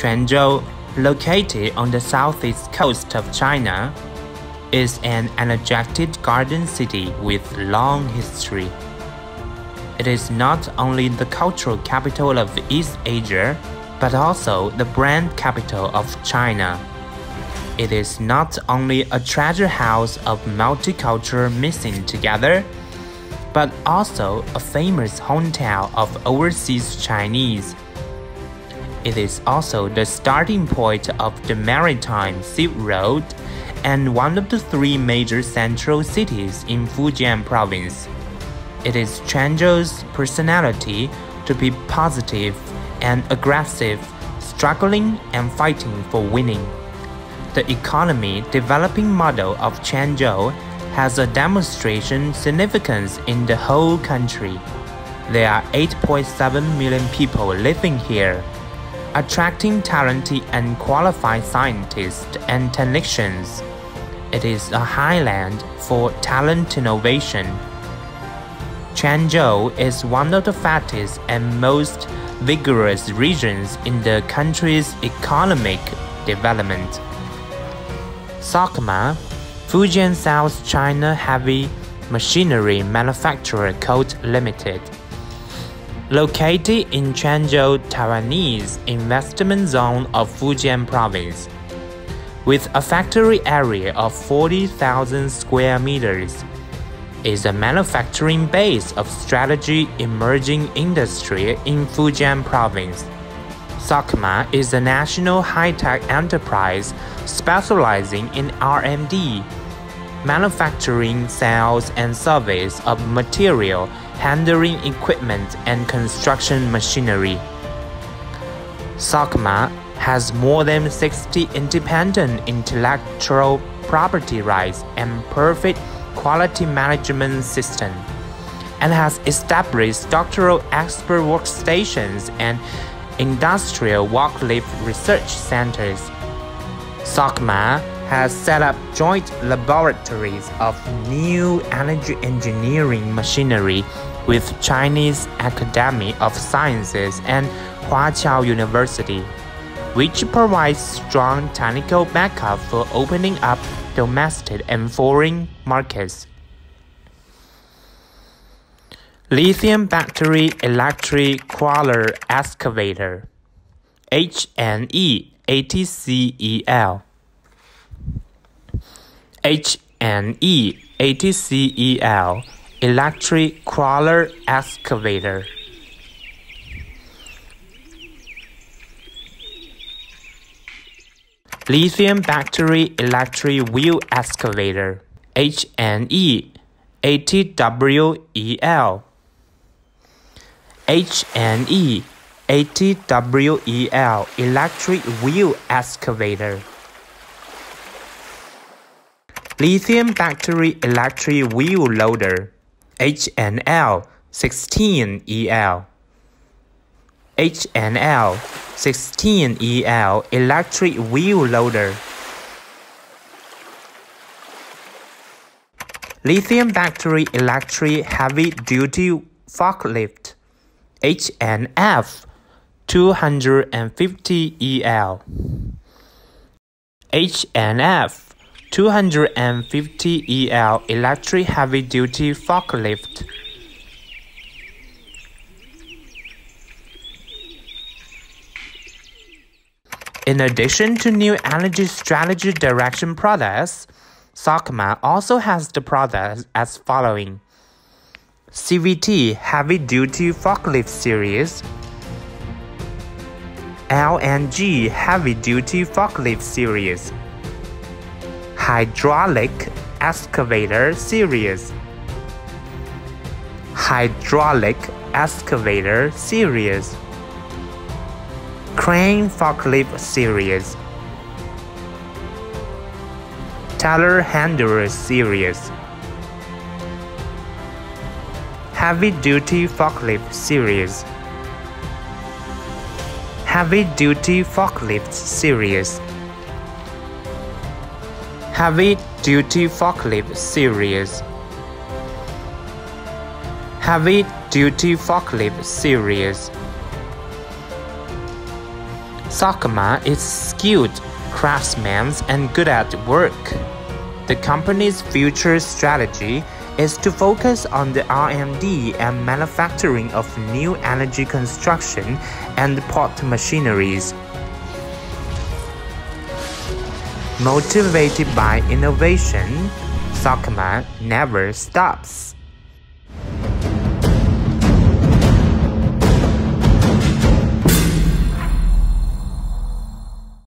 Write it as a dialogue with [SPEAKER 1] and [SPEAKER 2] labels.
[SPEAKER 1] Quanzhou, located on the southeast coast of China, is an energetic garden city with long history. It is not only the cultural capital of East Asia, but also the brand capital of China. It is not only a treasure house of multicultural mixing together, but also a famous hometown of overseas Chinese. It is also the starting point of the maritime Silk Road and one of the three major central cities in Fujian province. It is Quanzhou's personality to be positive and aggressive, struggling and fighting for winning. The economy developing model of Quanzhou has a demonstration significance in the whole country. There are 8.7 million people living here, attracting talented and qualified scientists and technicians. It is a highland for talent innovation. Quanzhou is one of the fattest and most vigorous regions in the country's economic development. SOCMA, Fujian South China Heavy Machinery Manufacturer Co., Ltd., located in Quanzhou, Taiwanese investment zone of Fujian province, with a factory area of 40,000 square meters, is a manufacturing base of strategic emerging industry in Fujian province. SOCMA is a national high-tech enterprise specializing in R&D, manufacturing, sales, and service of material handling equipment and construction machinery. SOCMA has more than 60 independent intellectual property rights and perfect quality management system, and has established doctoral expert workstations and industrial forklift research centers. SOCMA has set up joint laboratories of new energy engineering machinery with Chinese Academy of Sciences and Huaqiao University, which provides strong technical backup for opening up domestic and foreign markets. Lithium battery electric crawler excavator, HNE-ATCEL. HNE-ATCEL electric crawler excavator. Lithium battery electric wheel excavator, HNE-ATWEL. HNE-ATWEL electric wheel excavator. Lithium battery electric wheel loader, HNL-16EL. HNL-16EL electric wheel loader. Lithium battery electric heavy-duty forklift, HNF-250EL. HNF-250EL electric heavy-duty forklift. In addition to new energy strategy direction products, SOCMA also has the products as following: CVT Heavy-Duty Forklift Series, LNG Heavy-Duty Forklift Series, Hydraulic Excavator Series, Hydraulic Excavator Series, Crane Forklift Series, Telehandler Series, Heavy-Duty Forklift Series, Heavy-Duty Forklift Series, Heavy-Duty Forklift Series, Heavy-Duty Forklift Series, SOCMA is skilled craftsmen and good at work. The company's future strategy is to focus on the R&D and manufacturing of new energy construction and port machineries. Motivated by innovation, SOCMA never stops.